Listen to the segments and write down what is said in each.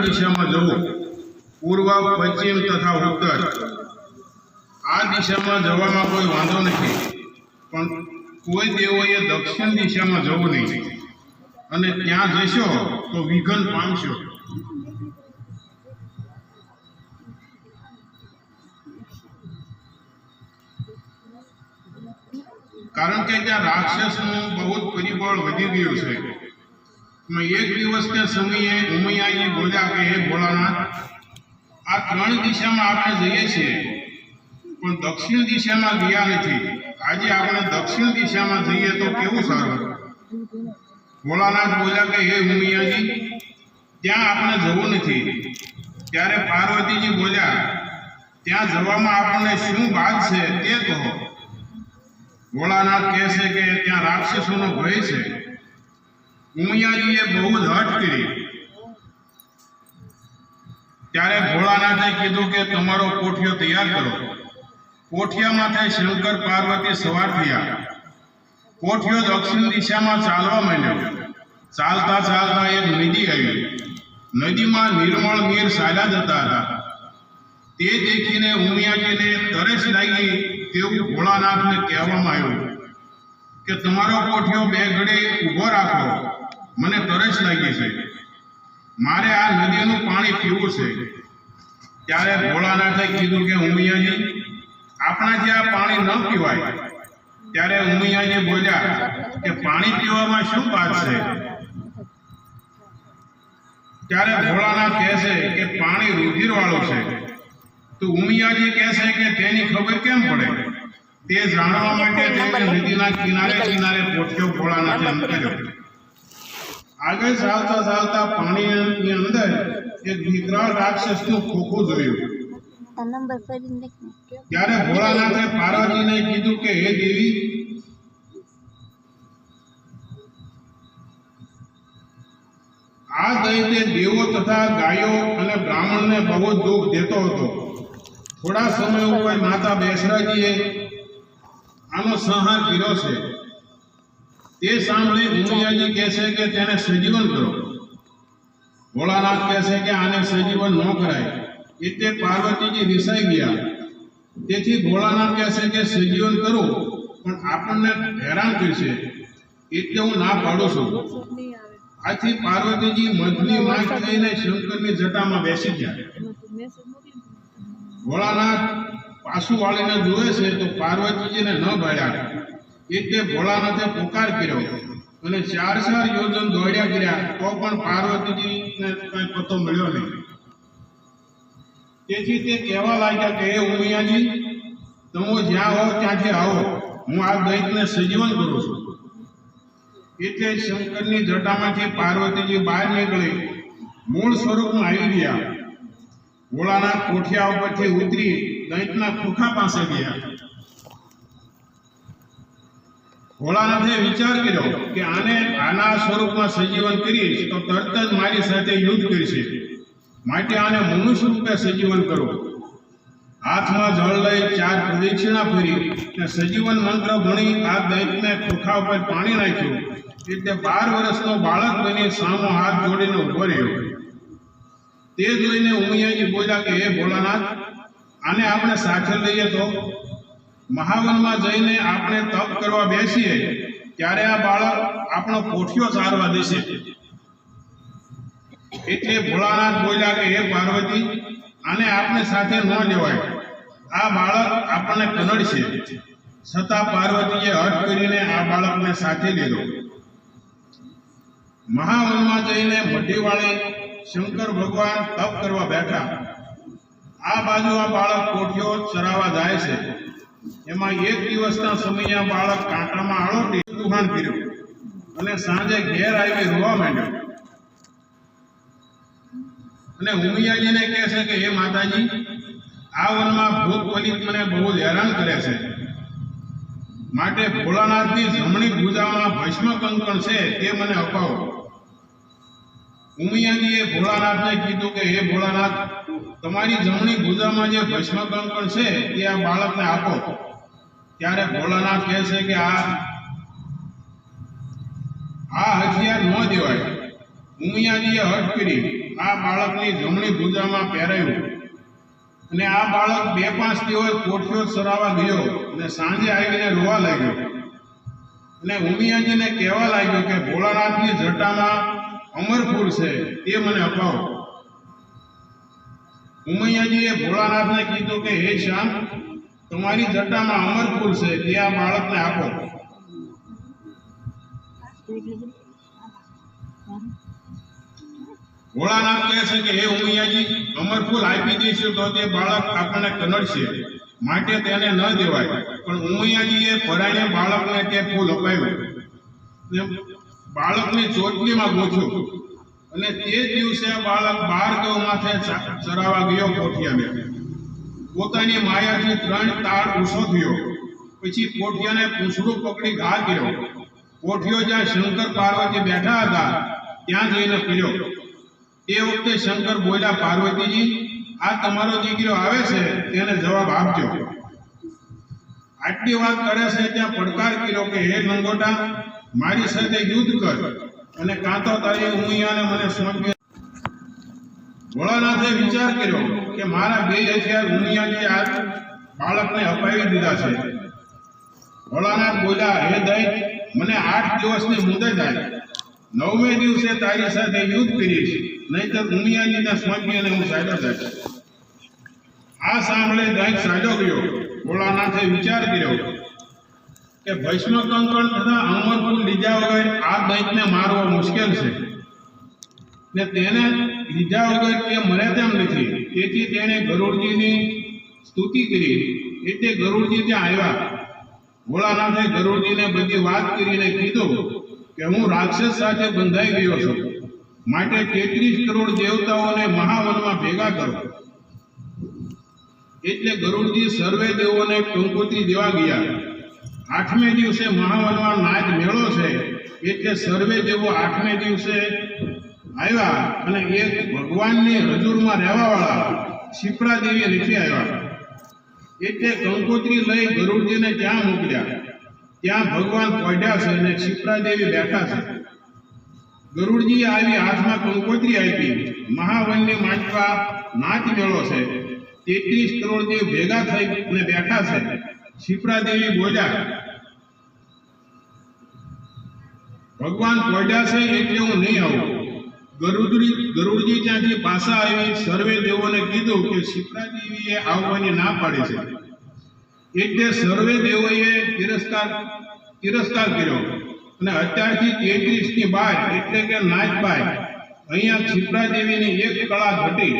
દિશામાં જવું, પૂર્વ, પશ્ચિમ તથા ઉત્તર। આ દિશામાં જવામાં કોઈ વાંધો નથી, પણ કોઈ દેવોએ દક્ષિણ દિશામાં જવું નહીં, અને ત્યાં જશો તો વિઘ્ન પામશો। કારણ કે ત્યાં રાક્ષસનું બહુ જ પરિબળ વધી ગયું છે। એક દિવસના સમયે ઉમૈયાજી બોલ્યા કે હે ભોળાનાથ, આ ત્રણ દિશામાં આપણે જઈએ છીએ પણ દક્ષિણ દિશામાં ગયા નથી। આજે આપણે દક્ષિણ દિશામાં જઈએ તો કેવું સારું। ભોળાનાથ બોલ્યા કે હે ઉમૈયાજી, ત્યાં આપણે જવું નથી। ત્યારે પાર્વતીજી બોલ્યા, ત્યાં જવામાં આપણને શું બાદ છે તે કહો। ભોળાનાથ કહે છે કે ત્યાં રાક્ષસોનો ભય છે। ઉમૈયાજીએ બહુ જ હઠ કરી। ત્યારે ભોળાનાથે કીધું કે તમારો કોઠિયો તૈયાર કરો। કોઠિયામાંથી શંકર પાર્વતી સવાર થયા। કોઠિયો દક્ષિણ દિશામાં ચાલવા માંડ્યો। ચાલતા ચાલતા એક નદી આવી। નદીમાં નિર્મળ નીર ચાલ્યા જતા હતા। તે દેખીને ઉમૈયાજીને તરસ લાગી તેવું ભોળાનાથને કહેવામાં આવ્યું કે તમારો કોઠિયો બે ઘડી ઊભો રાખો, મને તરસ લાગી છે, મારે આ નદીનું પાણી પીવું છે। ત્યારે ભોળાનાથે કીધું કે ઉમૈયાજી, આપણાથી આ પાણી ન પીવાય। ત્યારે ઉમૈયાજી બોલ્યા કે પાણી પીવામાં શું વાત છે। ત્યારે ભોળાનાથ કહે છે કે પાણી રુધિર વાળું છે। તો ઉમૈયાજી કહે છે કે તેની ખબર કેમ પડે। તે જાણવા માટે નદીના કિનારે કિનારે કોઠિયો ભોળાનાથે અંતર્યો। આગળ ચાલતા ચાલતા પાણીની અંદર એક વિકરાળ રાક્ષસનું ખોખું જોયું। ત્યારે ભોળાનાથે પાર્વતીને કીધું કે હે દેવી, આ દૈત્ય દેવો તથા ગાયો અને બ્રાહ્મણને બહુ દુઃખ દેતો હતો। થોડા સમય ઉપર માતા બેસરાજીએ આનો સંહાર કર્યો છે। તે સાંભળી ઉમૈયાજી કહે છે કે તેને સજીવન કરો। ભોળાનાથ કહે છે કે આને સજીવન ન કરાય। એટલે પાર્વતીજી રિસાઈ ગયા। તેથી ભોળાનાથ કહે છે કે સજીવન કરો પણ આપણને હેરાન કરશે, એટલે હું ના પાડું છું। આથી પાર્વતીજી મધની માગ થઈને શંકરની જટામાં બેસી ગયા। ભોળાનાથ પાછું વાળીને જુએ છે તો પાર્વતીજીને ન ભાળ્યા। એટલે ભોળાનાથે પોકાર કર્યો અને 4 યોજન દોડ્યા કર્યા તો પણ પાર્વતીજીને કઈ પતો મળ્યો નહીં। તેથી તે કહેવા લાગ્યા કે હે ઉમૈયાજી, તમે જ્યાં હો ત્યાંથી આવો, હું આ દૈત્યને સજીવન કરું છું। એટલે શંકરની જટામાંથી પાર્વતીજી બહાર નીકળી મૂળ સ્વરૂપમાં આવી ગયા। ભોળાનાથ કોઠિયા ઉપરથી ઉતરી દૈત્યના ખોખા પાસે ગયા। ભોળાનાથે વિચાર કર્યો કે આના સ્વરૂપમાં સજીવન કરીશ તો તરત જ મારી સાથે યુદ્ધ કરશે, માટે આને મનુષ્ય રૂપે સજીવન કરો। હાથમાં જળ લઈ 4 પ્રદક્ષિણા ફરી અને સજીવન મંત્ર ભણી આ દૈત્યને ખોખા ઉપર પાણી નાખ્યું। એટલે 12 વર્ષનો બાળક બની સામો હાથ જોડીને ઉભો રહ્યો। તે જોઈને ઉમૈયાજી બોલ્યા કે હે ભોળાનાથ, આને આપણે સાથે લઈએ તો મહાવનમાં જઈને આપણે તપ કરવા બેસીએ ત્યારે આ બાળક આપણો કોઠિયો ચારવા દેશે। એટલે ભોળાનાથ બોલ્યા કે હે પાર્વતી, આને આપણે સાથે ન લેવાય, આ બાળક આપણને કનડશે। છતાં પાર્વતીએ હઠ કરીને આ બાળકને સાથે લીધો। મહાવનમાં જઈને મઢીવાળે શંકર ભગવાન તપ કરવા બેઠા। આ બાજુ આ બાળક કોઠિયો ચરાવવા જાય છે। એમાં એક દિવસના સમયે આ બાળક કાંટામાં આળોટી દુહાણ કર્યું અને સાંજે ઘેર આવી રોવા માંડ્યો। અને ઉમૈયાજીને કહે છે કે હે માતાજી, આ વનમાં ભૂત પલિત મને બહુ હેરાન કરે છે, માટે ભોળાનાથની જમણી ભુજામાં ભસ્મ કંકણ છે તે મને અપાવો। ઉમૈયાજીએ ભોળાનાથને કીધું કે હે ભોળાનાથ, તમારી જમણી ભુજામાં જે ભસ્મ કંકણ છે તે આ બાળકને આપો। ત્યારે ભોળાનાથ કહે છે કે આ હથિયાર ન દેવાય। ઉમૈયાજીએ હઠ કરી આ બાળકની જમણી ભુજામાં પહેરાયું અને આ બાળક 2-5 દિવસ પોઠિયો ચરાવવા ગયો અને સાંજે આવીને રોવા લાગ્યો અને ઉમિયાજીને કહેવા લાગ્યો કે ભોળાનાથની જટામાં અમરફૂલ છે તે મને અપાવો. ઉમૈયાજીએ ભોળાનાથને કીધું કે હે શ્યામ, તમારી જટામાં અમરફૂલ છે તે આ બાળકને આપો. ભોળાનાથ કહે છે કે હે ઉમૈયાજી, અમરફૂલ આપી દઈશું તો તે બાળક આપણને કનડશે, માટે તેને ન દેવાય. પણ ઉમૈયાજીએ પરાણે બાળકને તે ફૂલ અપાવ્યું, બાળકની ચોટલીમાં ગોઠ્યું અને તે દિવસે બાળક 12 ગૌ માથે ચરાવવા ગયો પોઠિયાને. પોતાની માયાથી 3 તાળ ઊંચો થયો. પછી પોઠિયાને પૂંછડું પકડી ઘા કર્યો. પોઠિયો જ્યાં શંકર પાર્વતી બેઠા હતા ત્યાં જઈને પીડ્યો. એ વખતે શંકર બોલ્યા, પાર્વતીજી, આ તમારો દીકરો આવે છે, તેને જવાબ આપજો. આટલી વાત કરે છે ત્યાં પડકાર કર્યો કે હે લંગોટા, મારી સાથે યુદ્ધ કર અને કાં તો તારી ઉમિયાને મને સોંપી. ભોળાનાથે વિચાર કર્યો કે મારા 2 હથિયાર ઉમિયાજી આ બાળકને અપાવી દીધા છે. ભોળાનાથ બોલ્યા, હે દૈત, મને 8 દિવસની મુદત થાય, 9મે દિવસે તારી સાથે યુદ્ધ કરીશ, નહીંતર ઉમિયાજીને સોંપી અને હું ચાલ્યો જાય. આ સાંભળે દૈત ચાલ્યો ગયો. ભોળાનાથે વિચાર કર્યો કે ભસ્મ કંકણ તથા અમરફૂલ લીધા વગર આ દૈતને મારવો મુશ્કેલ છે ને તેને લીધા વગર તે મરે તેમ નથી. તેથી તેણે ગરુડજીની સ્તુતિ કરી. એટલે ગરુડજી ત્યાં આવ્યા. ભોળાનાથે ગરુડજીને બધી વાત કરીને કીધું કે હું રાક્ષસ સાથે બંધાઈ ગયો છું, માટે 33 કરોડ દેવતાઓને મહાવનમાં ભેગા કરો. એટલે ગરુડજી સર્વે દેવોને કંકોત્રી દેવા ગયા. 8મે દિવસે મહાવનમાં નાદ મેળો છે, એટલે સર્વે દેવો 8મે દિવસે આવ્યા અને એક ભગવાનની હજુરમાં રહેવાવાળા શિપ્રા દેવી નીચે આવ્યા. એટલે કંકોત્રી લઈ ગરુડજીને ત્યાં મોકલ્યા. ત્યાં ભગવાન પડ્યા છે અને શિપ્રા દેવી બેઠા છે. ગરુડજી આવી હાથમાં કંકોત્રી આપી. મહાવનની માંડવા નાચ મેળો છે, 33 કરોડ દેવ ભેગા થઈ અને બેઠા છે. શિપ્રા દેવી બોલ્યા, ભગવાન પડ્યા છે એટલે હું નહીં આવું. ગરુડજી ત્યાંથી પાછા આવી સર્વે દેવોને કીધું કે શિપ્રા દેવીએ આવવાની ના પાડી છે. એટલે સર્વે દેવોએ તિરસ્કાર કર્યો અને અત્યારથી 33 ની બાર એટલે કે નાચ બાર અહીંયા શિપ્રા દેવીની એક કળા ઘટી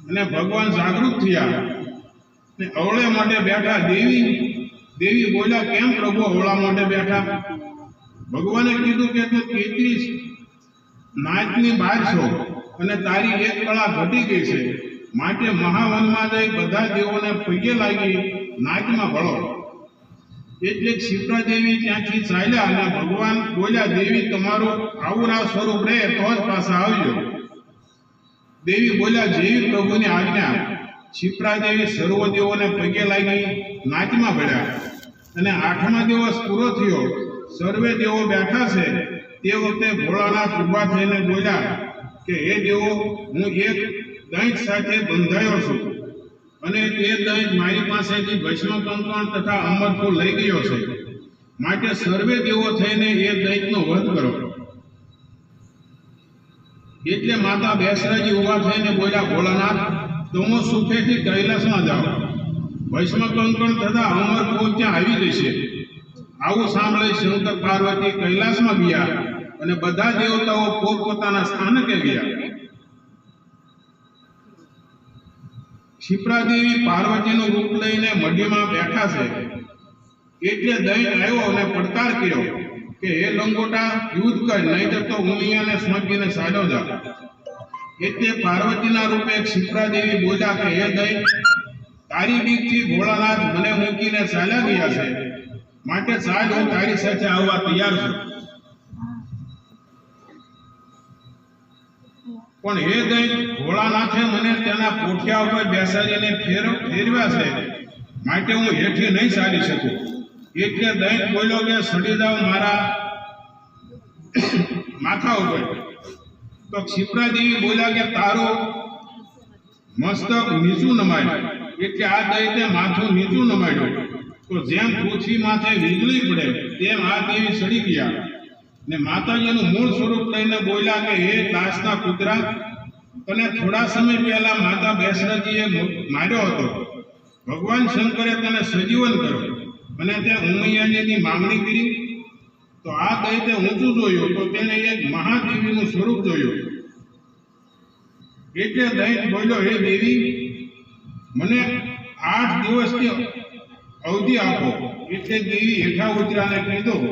અને ભગવાન જાગૃત થયા ને અવળે માટે બેઠા. દેવી બોલ્યા, કેમ પ્રભુ અવળા માટે બેઠા? ભગવાને કીધું કે તું 33 નાચની બહાર છો અને તારી એક કળા ઘટી ગઈ છે, માટે મહાવનમાં જઈ બધા દેવોને પગે લાગી નાચમાં ભળો. એટલે શિપ્રા દેવી ત્યાંથી ચાલ્યા અને ભગવાન બોલ્યા, દેવી તમારું આવરા સ્વરૂપ રહે તો જ પાછા આવજો. દેવી બોલ્યા, જેવી પ્રભુની આજ્ઞા. શિપ્રા દેવી સર્વ દેવોને પગે લાગી નાચમાં ભળ્યા અને 8મા દિવસ પૂરો થયો. સર્વે દેવો બેઠા છે. તે વખતે ભોળાનાથ ઊભા થઈને બોલ્યા કે હે દેવો, હું એક દૈત સાથે બંધાયો છું અને તે દૈત મારી પાસેથી ભસ્મ કંકણ તથા અમરફૂલ લઈ ગયો છે, માટે સર્વે દેવો થઈને એ દૈતનો વધ કરો. એટલે માતા બેસરાજી ઊભા થઈને બોલ્યા, ભોળાનાથ, તમે સુખેથી કૈલાસમાં જાઓ, ભસ્મ કંકણ તથા અમરફૂલ ત્યાં આવી જશે. આવું સાંભળી શંકર પાર્વતી કૈલાસમાં ગયા અને બધા દેવતાઓ પોતપોતાના સ્થાનકે ગયા. શિપ્રા દેવી પાર્વતીનું રૂપ લઈને મઢીમાં બેઠા છે. એટલે દૈત આવ્યો અને પડકાર કર્યો કે હે લંગોટા, યુદ્ધ કર, નહીં તો ઉમિયાને સોંપીને ચાલ્યો જા. એટલે પાર્વતીના રૂપે શિપ્રા દેવી બોલ્યા કે હે દૈત, તારી બીકથી ભોળાનાથ મને મૂકીને ચાલ્યા ગયા છે, માટે ચાલ, હું તારી સાથે આવવા તૈયાર છું. પણ હે દૈત, ભોળાનાથે મને તેના પોઠિયા ઉપર બેસાડીને ફેરવ્યા છે, માટે હું હેઠી નહીં ચાલી શકું. એટલે દૈત બોલ્યો કે સડી જાવ મારા માથા ઉપર. તો ક્ષિપ્રા દેવી બોલ્યા કે તારું મસ્તક નીચું નમાડ્યું, એટલે આ દૈત્ય માથું નીચું નમાડ્યું. તો જેમ પૃથ્વી માથે વીજળી પડે તેમ આ દેવી સડી ગયા ને માતાજીનું મૂળ સ્વરૂપ લઈને બોલ્યા કે હે દાસના પુત્રા, તને થોડા સમય પહેલા માતા બેસરાજીએ માર્યો હતો. ભગવાન શંકરે તને સજીવન કર્યો અને તે ઉમૈયાજીની માંગણી કરી. તો આ દૈત્ય ઊંચું જોયું તો તેને એક મહાદેવીનું સ્વરૂપ જોયું. એટલે દૈત્ય બોલ્યો, હે દેવી, મને 8 દિવસની અવધિ આપો. એટલે દેવી હેઠા ઉતરાને કીધું